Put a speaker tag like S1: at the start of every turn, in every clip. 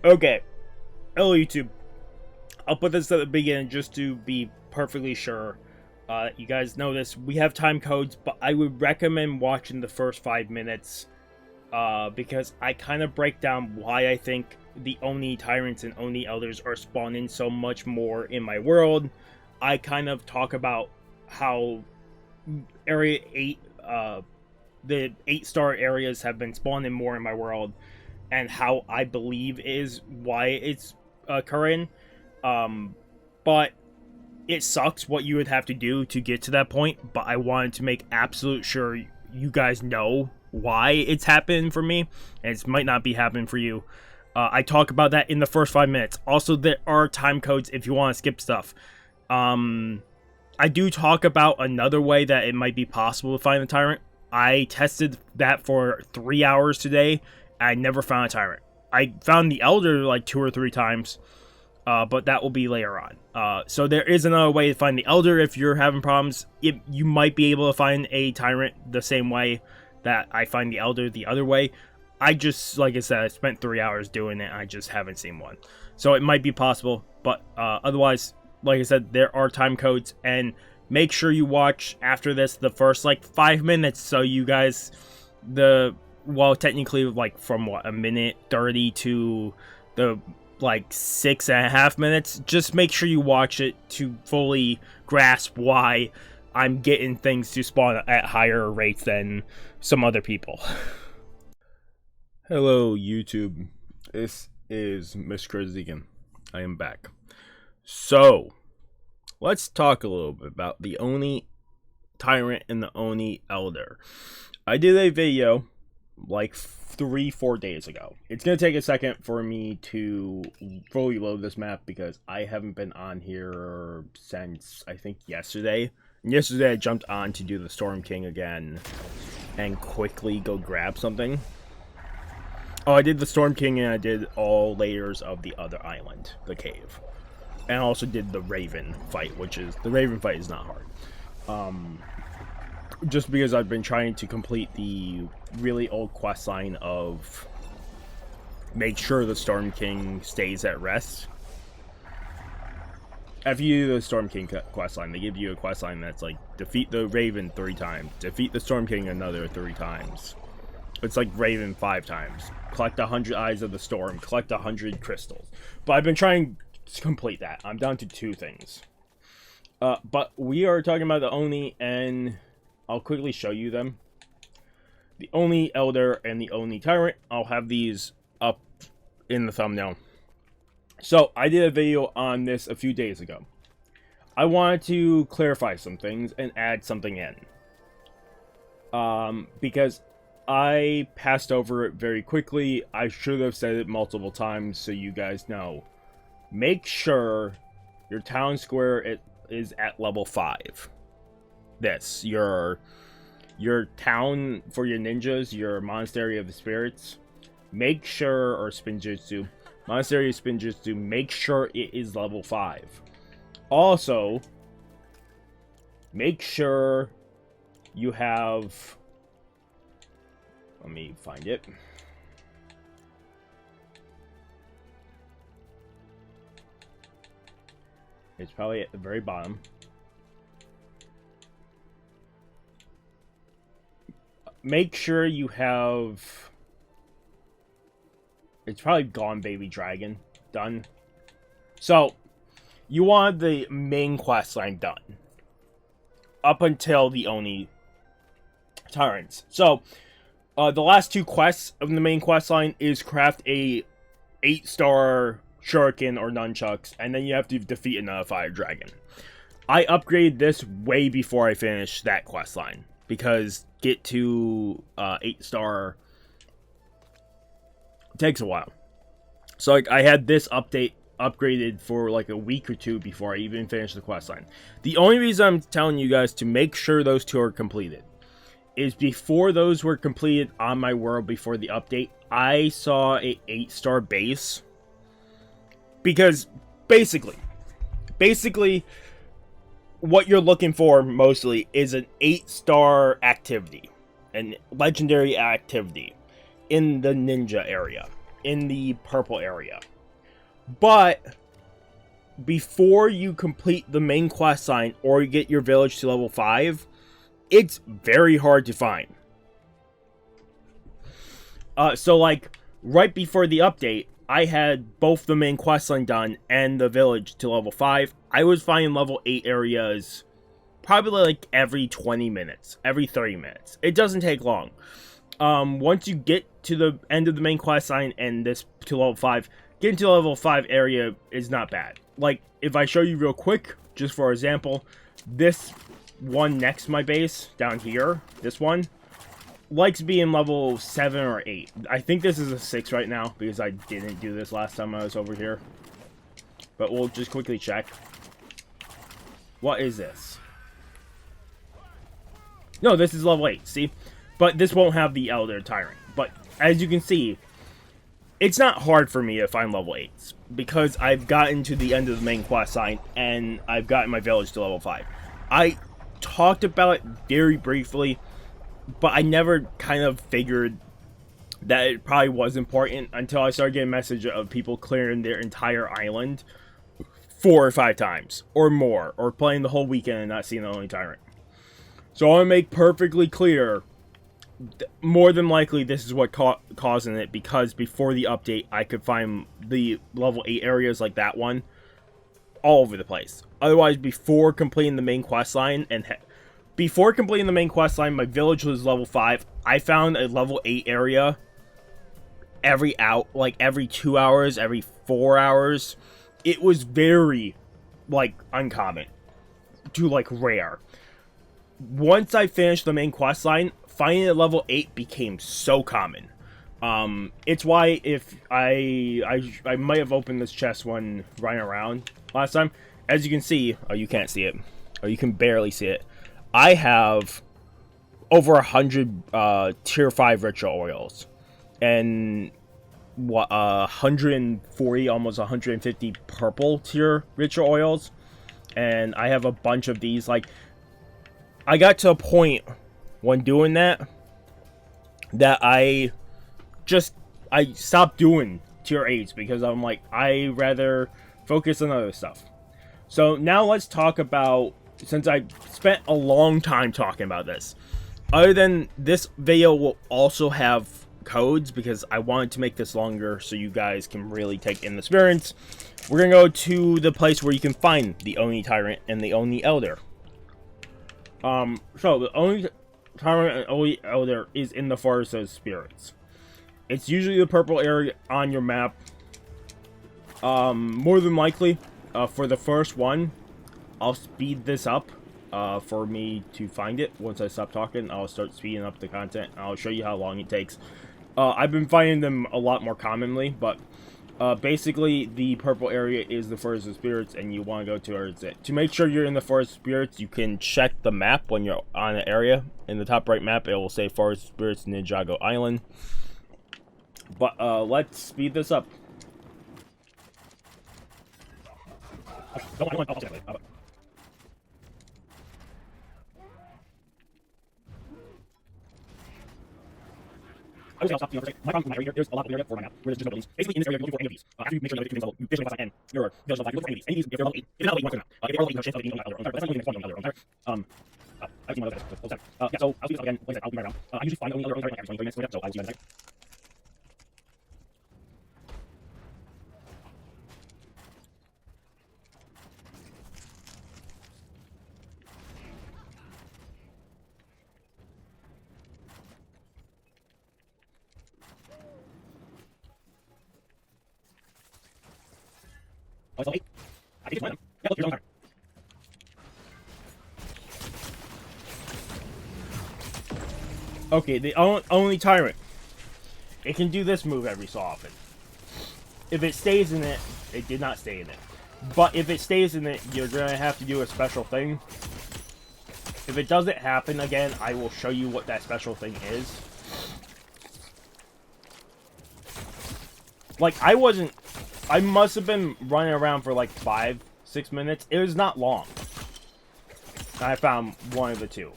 S1: Okay, hello YouTube. I'll put this at the beginning just to be perfectly sure. You guys know this. We have time codes, but I would recommend watching the first 5 minutes because I kind of break down why I think the Oni Tyrants and Oni Elders are spawning so much more in my world. I kind of talk about how Area 8, the 8-star areas have been spawning more in my world, and how I believe is why it's occurring. But it sucks what you would have to do to get to that point, but I wanted to make absolute sure you guys know why it's happening for me, and it might not be happening for you. I talk about that in the first 5 minutes. Also, there are time codes if you want to skip stuff. I do talk about another way that it might be possible to find a Tyrant. I tested that for 3 hours today. I never found a Tyrant. I found the Elder like 2 or 3 times, but that will be later on. So there is another way to find the Elder if you're having problems. You might be able to find a Tyrant the same way that I find the Elder the other way. I just, like I said, I spent 3 hours doing it. I just haven't seen one. So it might be possible, but otherwise, like I said, there are time codes, and make sure you watch after this the first like 5 minutes so you guys, well, technically, like, from, what, a minute 30 to the, like, 6.5 minutes. Just make sure you watch it to fully grasp why I'm getting things to spawn at higher rates than some other people.
S2: Hello, YouTube. This is Mr. Zegan. I am back. So, let's talk a little bit about the Oni Tyrant and the Oni Elder. I did a video like 3-4 days ago. It's gonna take a second for me to fully load this map because I haven't been on here since I think yesterday. And yesterday I jumped on to do the Storm King again and quickly go grab something. Oh, I did the Storm King and I did all layers of the other island, the cave. And I also did the Raven fight, the Raven fight is not hard. Just because I've been trying to complete the really old quest line of make sure the Storm King stays at rest. After you do the Storm King quest line, they give you a quest line that's like defeat the Raven 3 times, defeat the Storm King another 3 times. It's like Raven 5 times. Collect 100 Eyes of the Storm, collect 100 crystals. But I've been trying to complete that. I'm down to 2 things. But we are talking about the Oni, and I'll quickly show you them. The Oni Elder and the Oni Tyrant. I'll have these up in the thumbnail. So, I did a video on this a few days ago. I wanted to clarify some things and add something in. Because I passed over it very quickly. I should have said it multiple times so you guys know. Make sure your town square is at level 5. This, your town for your ninjas, your Monastery of the Spirits, make sure, or Spinjitzu, Monastery of Spinjitzu, make sure it is level 5. Also, make sure you have, let me find it. It's probably at the very bottom. Make sure you have, it's probably Gone Baby Dragon done. So, you want the main quest line done up until the Oni Tyrants. So, the last 2 quests of the main quest line is craft a 8-star shuriken or nunchucks, and then you have to defeat another fire dragon. I upgraded this way before I finished that quest line, because get to 8-star takes a while. So like, I had this upgraded for like a week or 2 before I even finished the quest line. The only reason I'm telling you guys to make sure those 2 are completed is before those were completed on my world before the update, I saw a 8-star base. Because basically, what you're looking for mostly is an 8-star activity.
S1: and legendary activity in the ninja area, in the purple area. But before you complete the main quest line or you get your village to level 5, it's very hard to find. So like right before the update, I had both the main quest line done and the village to level 5. I was finding level 8 areas probably like every 20 minutes, every 30 minutes. It doesn't take long. Once you get to the end of the main quest line and this to level 5, getting to the level 5 area is not bad. Like, if I show you real quick, just for example, this one next to my base, down here, this one, likes being level 7 or 8. I think this is a 6 right now, because I didn't do this last time I was over here. But we'll just quickly check. What is this? No, this is level 8, see? But this won't have the Elder Tyrant. But, as you can see, it's not hard for me to find level 8s, because I've gotten to the end of the main quest line, and I've gotten my village to level 5. I talked about it very briefly, but I never kind of figured that it probably was important until I started getting a message of people clearing their entire island 4 or 5 times, or more, or playing the whole weekend and not seeing the Oni Tyrant. So I want to make perfectly clear, more than likely this is what causing it, because before the update I could find the level 8 areas like that one all over the place. Otherwise, before completing the main quest line my village was level 5. I found a level 8 area every 2 hours, every 4 hours. It was very like uncommon to like rare. Once I finished the main quest line, finding a level 8 became so common. It's why if I might have opened this chest when running around last time. As you can see, oh, you can't see it, or you can barely see it. I have over 100 tier 5 ritual oils, and 140, almost 150 purple tier ritual oils, and I have a bunch of these. Like, I got to a point when doing that I stopped doing tier 8s because I'm like, I rather focus on other stuff. So now let's talk about, since I spent a long time talking about this, other than this video will also have codes because I wanted to make this longer so you guys can really take in the experience. We're gonna go to the place where you can find the Oni Tyrant and the Oni Elder. So the Oni Tyrant and Oni Elder is in the Forest of Spirits. It's usually the purple area on your map. More than likely, for the first one, I'll speed this up for me to find it. Once I stop talking, I'll start speeding up the content. I'll show you how long it takes. I've been finding them a lot more commonly, but basically the purple area is the Forest of Spirits, and you want to go towards it. To make sure you're in the Forest of Spirits, you can check the map when you're on an area. In the top right map, it will say Forest of Spirits, Ninjago Island. But let's speed this up. I would say I'll stop the my problem with my area here, there's a lot of area for my map, where there's just no buildings. Basically, in this area, you're looking for any of these. After you make sure you know the two things level, you finish your village level 5, and your village level 5, you're looking for any of these. Any of these, if they're level 8, if they're level 8, you want to come out. If they're level 8, you have a chance of being on the other, but that's not really the next one on the other. I've seen one of those guys, yeah, so I'll do this again, like I said, I'll do my round. I usually find only other like every 20 minutes, so I'll see you in a sec. Oh, it's level 8. I think it's mine. Yeah, look, here's Oni Tyrant. Okay, the Oni Tyrant. It can do this move every so often. If it stays in it, it did not stay in it. But if it stays in it, you're going to have to do a special thing. If it doesn't happen again, I will show you what that special thing is. Like, I must have been running around for like 5-6 minutes. It was not long. I found one of the two.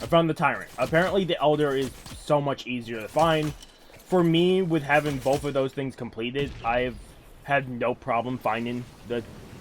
S1: I found the Tyrant. Apparently the Elder is so much easier to find. For me, with having both of those things completed, I've had no problem finding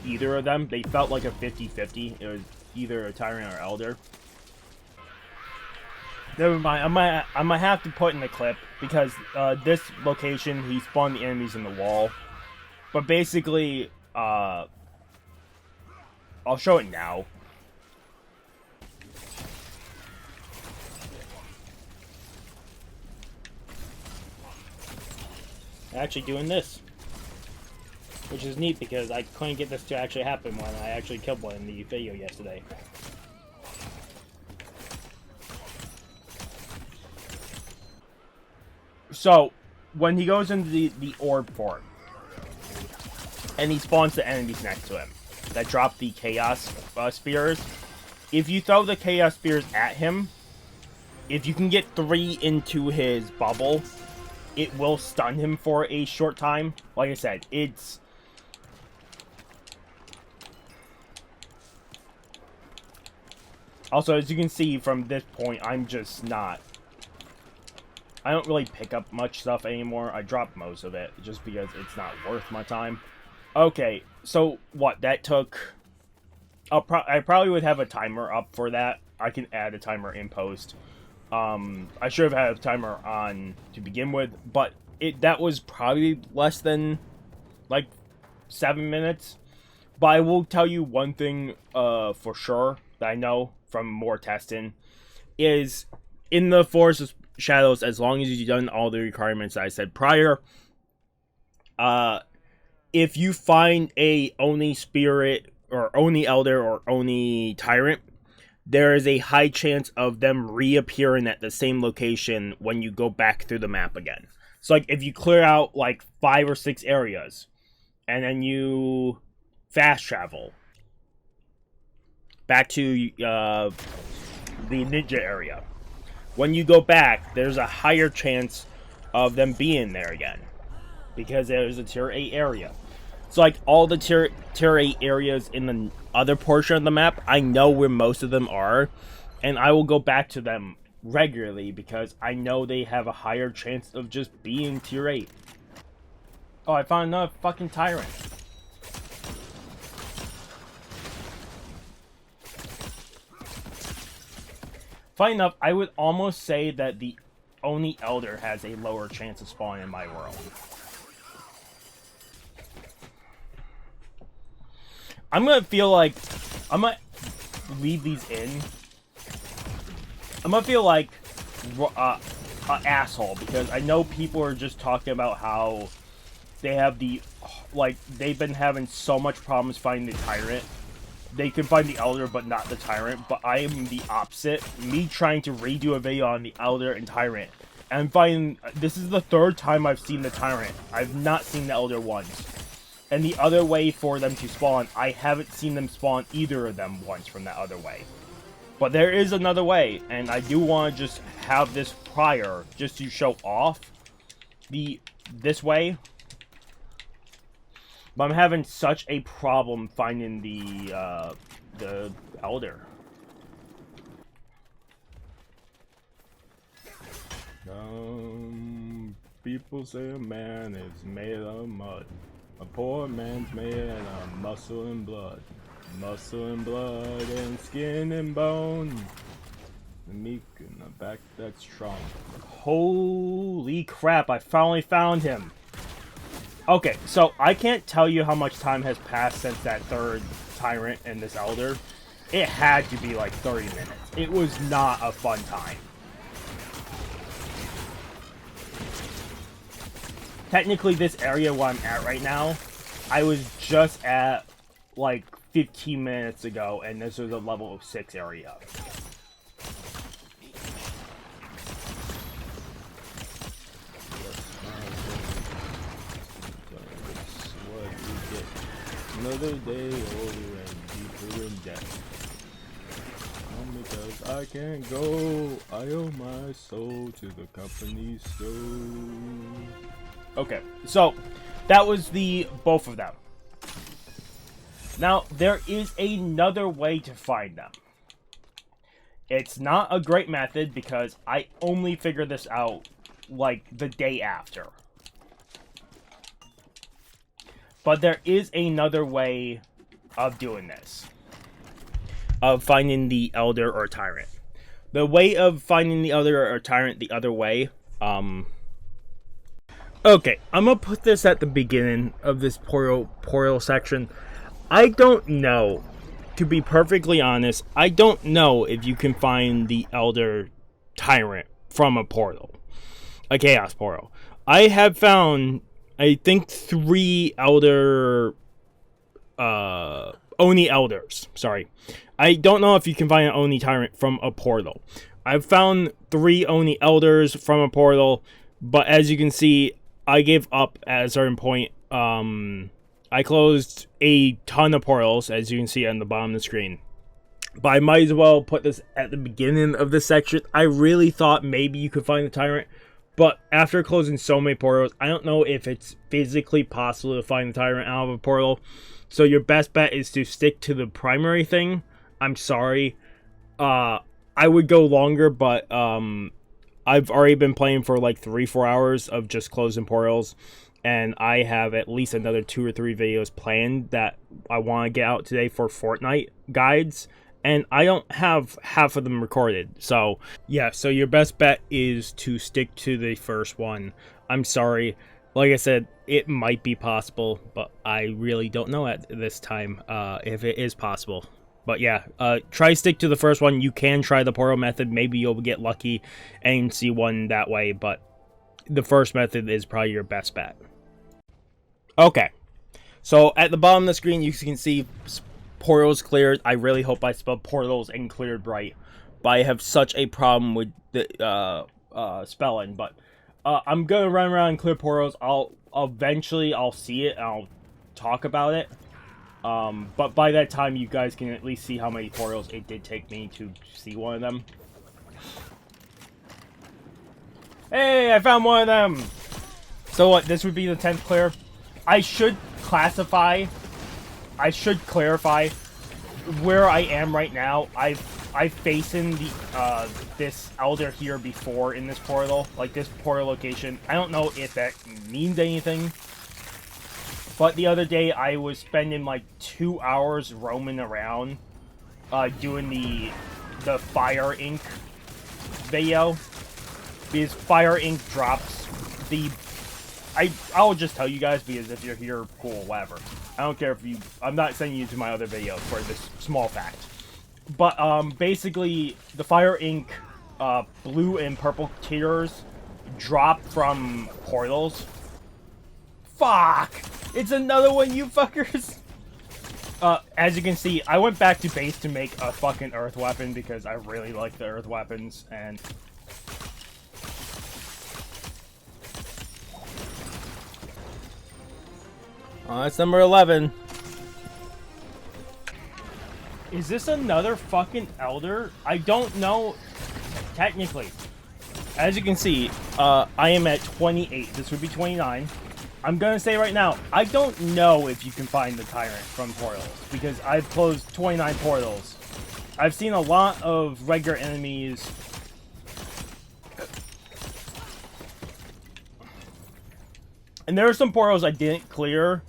S1: either of them. They felt like a 50-50. It was either a Tyrant or Elder. Never mind. I might have to put in the clip because this location, he spawned the enemies in the wall. But basically, I'll show it now. Actually doing this, which is neat because I couldn't get this to actually happen when I actually killed one in the video yesterday. So, when he goes into the orb fort, and he spawns the enemies next to him that drop the chaos spears, if you throw the chaos spears at him, if you can get 3 into his bubble, it will stun him for a short time. Like I said, it's... Also, as you can see from this point, I'm just not... I don't really pick up much stuff anymore. I dropped most of it, just because it's not worth my time. Okay, so what? That took... I probably would have a timer up for that. I can add a timer in post. I should have had a timer on to begin with, but that was probably less than, like, 7 minutes. But I will tell you one thing for sure that I know from more testing is in the Forest of Shadows, as long as you've done all the requirements that I said prior, if you find a Oni Spirit or Oni Elder or Oni Tyrant, there is a high chance of them reappearing at the same location when you go back through the map again. So, like, if you clear out, like, 5 or 6 areas, and then you fast travel back to the ninja area, when you go back, there's a higher chance of them being there again, because there's a tier 8 area. So, like, all the tier 8 areas in the other portion of the map, I know where most of them are, and I will go back to them regularly because I know they have a higher chance of just being tier 8. Oh, I found another fucking Tyrant. Funny enough, I would almost say that the Oni Elder has a lower chance of spawning in my world. I'm gonna feel like I'm gonna leave these in. I'm gonna feel like an asshole because I know people are just talking about how they have they've been having so much problems finding the Tyrant. They can find the Elder but not the Tyrant, but I am the opposite. Me trying to redo a video on the Elder and Tyrant. And I'm finding this is the 3rd time I've seen the Tyrant. I've not seen the Elder once. And the other way for them to spawn, I haven't seen them spawn either of them once from that other way. But there is another way, and I do want to just have this prior, just to show off this way. But I'm having such a problem finding the Elder. People say a man is made of mud. A poor man's made of muscle and blood. Muscle and blood and skin and bone. The meek in the back that's strong. Holy crap, I finally found him. Okay, so I can't tell you how much time has passed since that 3rd Tyrant and this Elder. It had to be like 30 minutes. It was not a fun time. Technically, this area where I'm at right now, I was just at, like, 15 minutes ago, and this was a level 6 area. Another day older and deeper in debt. Because I can't go, I owe my soul to the company store. Okay, so that was both of them. Now, there is another way to find them. It's not a great method because I only figured this out like the day after. But there is another way of doing this. Of finding the Elder or Tyrant. The way of finding the Elder or Tyrant the other way, okay, I'm gonna put this at the beginning of this portal section. I don't know, to be perfectly honest, I don't know if you can find the Elder Tyrant from a portal. A Chaos portal. I have found, I think, 3 Elder, Oni Elders. Sorry. I don't know if you can find an Oni Tyrant from a portal. I've found 3 Oni Elders from a portal, but as you can see, I gave up at a certain point. I closed a ton of portals, as you can see on the bottom of the screen. But I might as well put this at the beginning of this section. I really thought maybe you could find the Tyrant, but after closing so many portals, I don't know if it's physically possible to find the Tyrant out of a portal. So your best bet is to stick to the primary thing. I'm sorry. I would go longer, but I've already been playing for like 3-4 hours of just closing portals. And I have at least another 2 or 3 videos planned that I want to get out today for Fortnite guides. And I don't have half of them recorded. So, yeah, so your best bet is to stick to the first one. I'm sorry. Like I said, it might be possible, but I really don't know at this time if it is possible. But yeah, try stick to the first one. You can try the portal method. Maybe you'll get lucky and see one that way. But the first method is probably your best bet. Okay. So at the bottom of the screen, you can see portals cleared. I really hope I spelled portals and cleared right. But I have such a problem with the spelling. But I'm going to run around and clear portals. Eventually I'll see it and I'll talk about it. But by that time, you guys can at least see how many portals it did take me to see one of them. Hey, I found one of them! So what, this would be the 10th clear? I should clarify where I am right now. I've facing the this Elder here before in this portal, like this portal location. I don't know if that means anything. But the other day, I was spending like 2 hours roaming around, doing the Fire Ink video. Because Fire Ink drops the... I'll just tell you guys, because if you're here, cool, whatever. I don't care if you... I'm not sending you to my other video for this small fact. But, basically, the Fire Ink, blue and purple tiers drop from portals. Fuck! It's another one, you fuckers! As you can see, I went back to base to make a fucking earth weapon because I really like the earth weapons, and... that's number 11. Is this another fucking Elder? I don't know, technically. As you can see, I am at 28. This would be 29. I'm gonna say right now, I don't know if you can find the Tyrant from portals, because I've closed 29 portals. I've seen a lot of regular enemies. And there are some portals I didn't clear,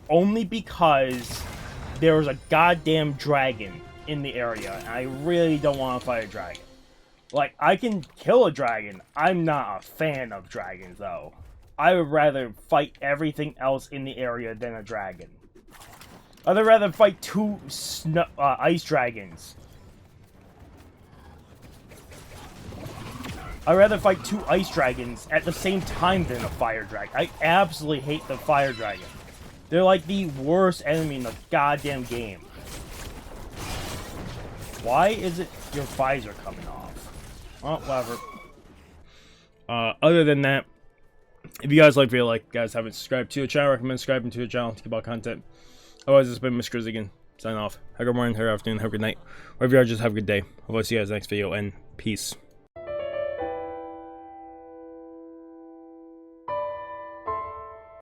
S1: only because there was a goddamn dragon in the area, and I really don't want to fight a dragon. Like, I can kill a dragon. I'm not a fan of dragons, though. I would rather fight everything else in the area than a dragon. I'd rather fight 2 ice dragons. I'd rather fight 2 ice dragons at the same time than a fire dragon. I absolutely hate the fire dragon. They're like the worst enemy in the goddamn game. Why is it your visor coming off? Well, whatever. Other than that, if you guys like the video, guys haven't subscribed to the channel, I recommend subscribing to the channel to keep out content. Otherwise, it's been Mr. again. Sign off. Have a good morning, have a good afternoon, have a good night. Wherever you are, just have a good day. Hope I see you guys next video, and peace.